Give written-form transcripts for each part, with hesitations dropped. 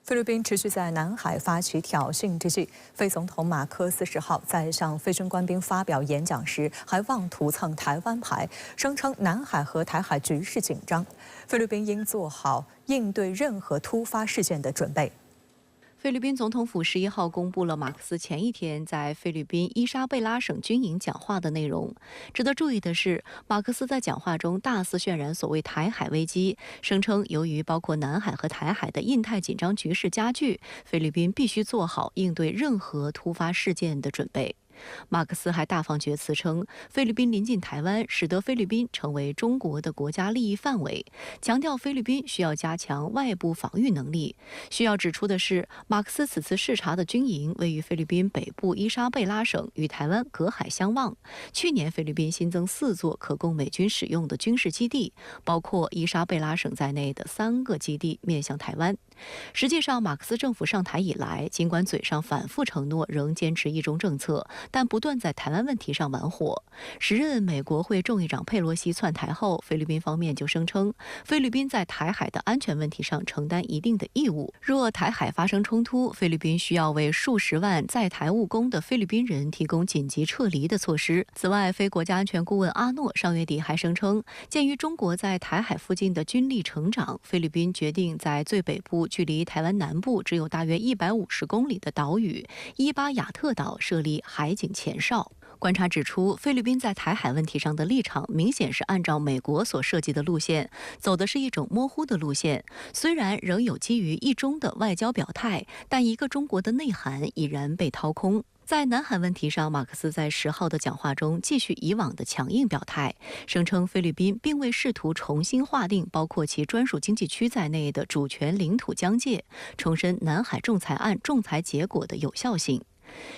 菲律宾持续在南海发起挑衅之际，菲总统马克思10号在向菲军官兵发表演讲时，还妄图蹭台湾牌，声称南海和台海局势紧张，菲律宾应做好应对任何突发事件的准备。 菲律宾总统府11号公布了马克思前一天在菲律宾伊莎贝拉省军营讲话的内容。值得注意的是，马克思在讲话中大肆渲染所谓台海危机，声称由于包括南海和台海的印太紧张局势加剧，菲律宾必须做好应对任何突发事件的准备。 马克思还大放厥词称，菲律宾临近台湾，使得菲律宾成为中国的国家利益范围，强调菲律宾需要加强外部防御能力。需要指出的是，马克思此次视察的军营位于菲律宾北部伊莎贝拉省，与台湾隔海相望。去年，菲律宾新增4座可供美军使用的军事基地，包括伊莎贝拉省在内的3个基地面向台湾。实际上，马克思政府上台以来，尽管嘴上反复承诺仍坚持一中政策， 但不断在台湾问题上玩火。时任美国会众议长佩洛西窜台后，菲律宾方面就声称，菲律宾在台海的安全问题上承担一定的义务。若台海发生冲突，菲律宾需要为数十万在台务工的菲律宾人提供紧急撤离的措施。此外，非国家安全顾问阿诺上月底还声称，鉴于中国在台海附近的军力成长，菲律宾决定在最北部、距离台湾南部只有大约150公里的岛屿伊巴雅特岛设立海警前哨。观察指出，菲律宾在台海问题上的立场明显是按照美国所设计的路线，走的是一种模糊的路线。虽然仍有基于一中的外交表态，但一个中国的内涵已然被掏空。 在南海问题上，马克思在10号的讲话中继续以往的强硬表态，声称菲律宾并未试图重新划定包括其专属经济区在内的主权领土疆界，重申南海仲裁案仲裁结果的有效性。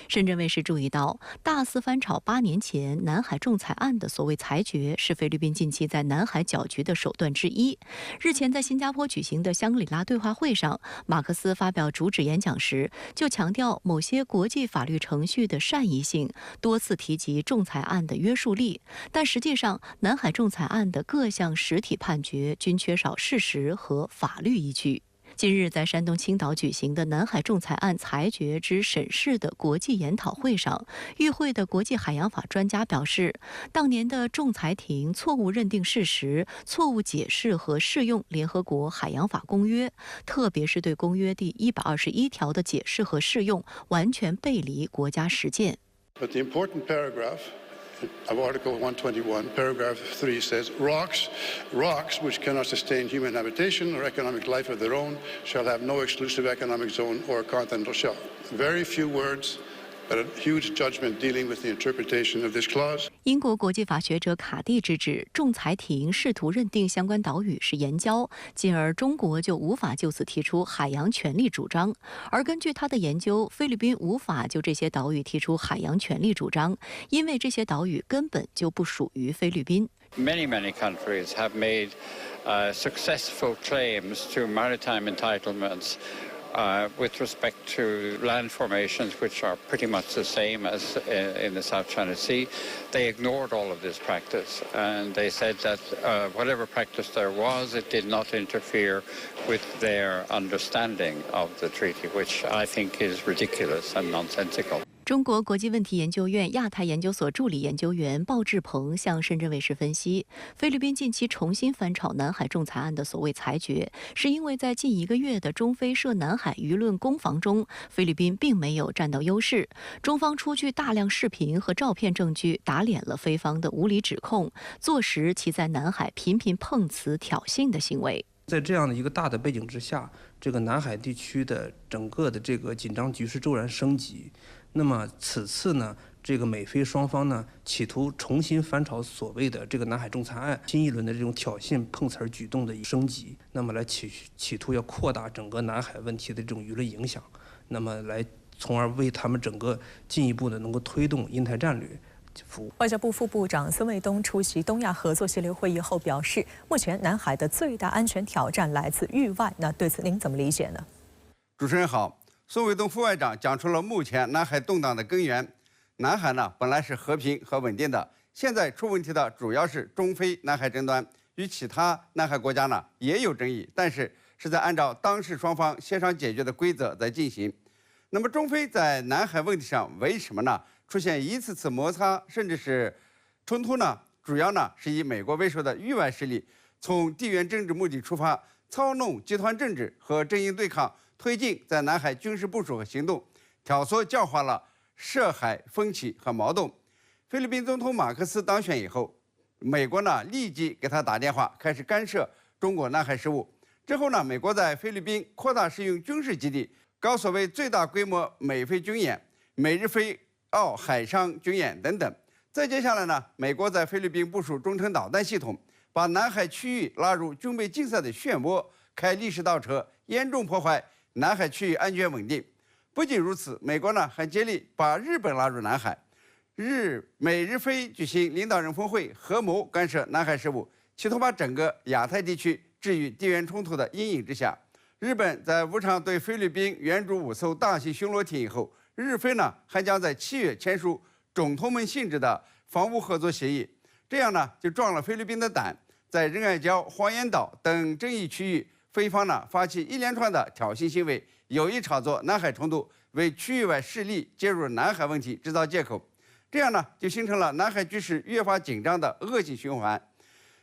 深圳卫视注意到，大肆翻炒8年前南海仲裁案的所谓裁决，是菲律宾近期在南海搅局的手段之一。日前在新加坡举行的香格里拉对话会上，马克思发表主旨演讲时，就强调某些国际法律程序的善意性，多次提及仲裁案的约束力。但实际上，南海仲裁案的各项实体判决均缺少事实和法律依据。 近日，在山东青岛举行的南海仲裁案裁决之审视的国际研讨会上，与会的国际海洋法专家表示，当年的仲裁庭错误认定事实、错误解释和适用联合国海洋法公约，特别是对公约第121条的解释和适用，完全背离国家实践。 But the important paragraph of Article 121, paragraph 3 says, rocks which cannot sustain human habitation or economic life of their own shall have no exclusive economic zone or continental shelf. Very few words, but a huge judgment dealing with the interpretation of this clause. 英国国际法学者卡蒂直指，仲裁庭试图认定相关岛屿是岩礁，进而中国就无法就此提出海洋权利主张。而根据他的研究，菲律宾无法就这些岛屿提出海洋权利主张，因为这些岛屿根本就不属于菲律宾。Many countries have made successful claims to maritime entitlements. With respect to land formations, which are pretty much the same as in the South China Sea, they ignored all of this practice, and they said that whatever practice there was, it did not interfere with their understanding of the treaty, which I think is ridiculous and nonsensical. 中国国际问题研究院亚太研究所助理研究员鲍志鹏向深圳卫视分析，菲律宾近期重新翻炒南海仲裁案的所谓裁决，是因为在近1个月的中菲涉南海舆论攻防中，菲律宾并没有占到优势，中方出具大量视频和照片证据，打脸了菲方的无理指控，坐实其在南海频频碰瓷挑衅的行为。 在这样的一个大的背景之下，这个南海地区的整个的这个紧张局势骤然升级。那么此次呢，这个美菲双方呢，企图重新翻炒所谓的这个南海仲裁案，新一轮的这种挑衅碰瓷儿举动的升级，那么来企图要扩大整个南海问题的这种舆论影响，那么来从而为他们整个进一步的能够推动印太战略。 外交部副部长孙卫东出席东亚合作协流会议后表示，目前南海的最大安全挑战来自域外。那对此您怎么理解呢？主持人好，孙卫东副外长讲出了目前南海动荡的根源。南海呢本来是和平和稳定的，现在出问题的主要是中非南海争端，与其他南海国家呢也有争议，但是是在按照当事双方协商解决的规则在进行。那么中非在南海问题上为什么呢出现一次次摩擦甚至是冲突呢？主要呢是以美国为首的域外势力从地缘政治目的出发，操弄集团政治和阵营对抗，推进在南海军事部署和行动，挑唆教化了涉海分歧和矛盾。菲律宾总统马克思当选以后，美国呢立即给他打电话，开始干涉中国南海事务。之后呢，美国在菲律宾扩大使用军事基地，搞所谓最大规模美菲军演、美日菲澳海上军演等等。再接下来呢，美国在菲律宾部署中程导弹系统，把南海区域拉入军备竞赛的漩涡，开历史倒车，严重破坏南海区域安全稳定。不仅如此，美国呢还接力把日本拉入南海，美日菲举行领导人峰会，合谋干涉南海事务，企图把整个亚太地区置于地缘冲突的阴影之下。日本在无偿对菲律宾援助5艘大型巡逻艇以后，日菲呢还将在7月签署总同盟性质的防务合作协议，这样呢就壮了菲律宾的胆，在仁爱礁、黄岩岛等争议区域，菲方呢发起一连串的挑衅行为，有意炒作南海冲突，为区域外势力介入南海问题制造借口，这样呢就形成了南海局势越发紧张的恶性循环。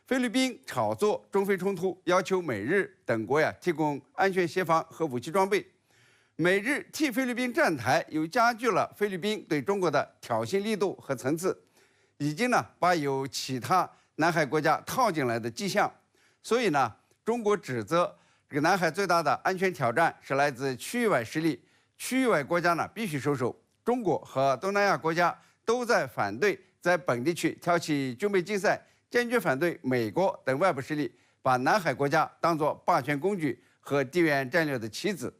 菲律宾炒作中非冲突，要求美日等国提供安全协防和武器装备。美日替菲律宾站台，又加剧了菲律宾对中国的挑衅力度和层次，已经呢把有其他南海国家套进来的迹象。所以呢，中国指责这个南海最大的安全挑战是来自区域外势力，区域外国家呢必须收手。中国和东南亚国家都在反对在本地区挑起军备竞赛，坚决反对美国等外部势力把南海国家当作霸权工具和地缘战略的棋子。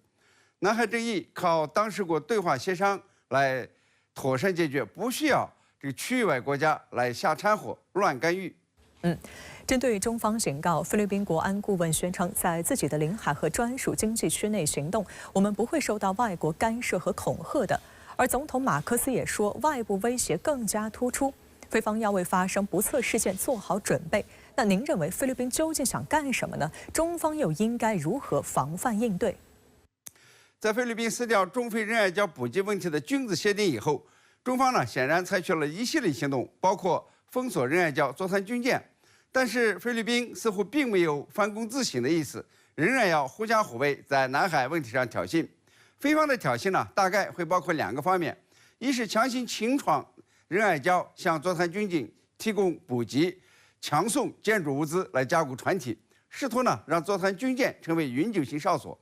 南海争议靠当事国对话协商来妥善解决，不需要这个区域外国家来瞎掺和、乱干预。针对中方警告，菲律宾国安顾问宣称，在自己的领海和专属经济区内行动，我们不会受到外国干涉和恐吓的。而总统马克思也说，外部威胁更加突出，菲方要为发生不测事件做好准备。那您认为菲律宾究竟想干什么呢？中方又应该如何防范应对？在菲律宾撕掉中菲仁爱礁补给问题的君子协定以后，中方呢显然采取了一系列行动，包括封锁仁爱礁作战军舰。但是菲律宾似乎并没有反躬自省的意思，仍然要狐假虎威，在南海问题上挑衅。菲方的挑衅呢，大概会包括2个方面：一是强行侵闯仁爱礁，向作战军警提供补给，强送建筑物资来加固船体，试图呢让作战军舰成为永久性哨所。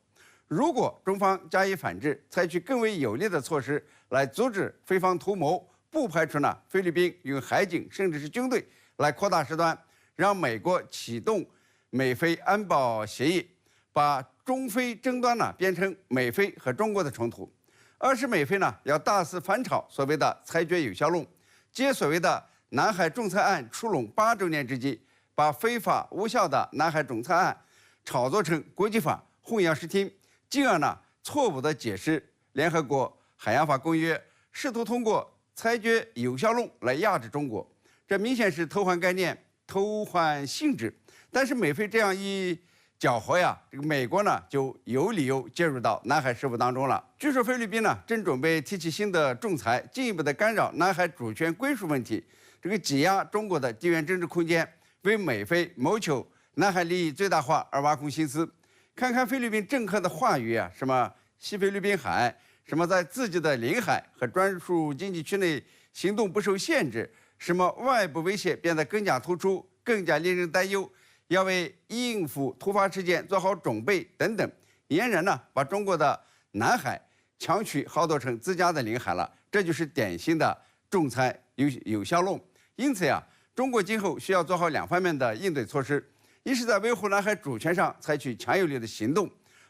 如果中方加以反制，采取更为有力的措施来阻止菲方图谋，不排除呢菲律宾用海警甚至是军队来扩大事端，让美国启动美菲安保协议，把中菲争端呢变成美菲和中国的冲突。二是美菲呢要大肆反炒所谓的裁决有效论，借所谓的南海仲裁案出笼8周年之际，把非法无效的南海仲裁案炒作成国际法，混淆视听，进而呢错误地解释联合国海洋法公约，试图通过裁决有效论来压制中国。这明显是偷换概念、偷换性质。但是美菲这样一搅和这个美国呢就有理由介入到南海事务当中了。据说菲律宾呢正准备提起新的仲裁，进一步的干扰南海主权归属问题，这个挤压中国的地缘政治空间，为美菲谋求南海利益最大化而挖空心思。看看菲律宾政客的话语什么西菲律宾海，什么在自己的领海和专属经济区内行动不受限制，什么外部威胁变得更加突出，更加令人担忧，要为应付突发事件做好准备等等，俨然呢把中国的南海强取豪夺成自家的领海了。这就是典型的仲裁有效论。因此中国今后需要做好2方面的应对措施：一是在维护南海主权上采取强有力的行动；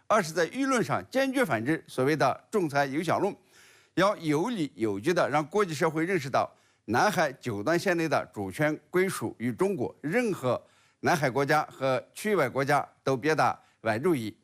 二是在舆论上坚决反制所谓的仲裁有效论，要有理有据的让国际社会认识到，南海9段线内的主权归属于中国，任何南海国家和区域外国家都别打歪主意。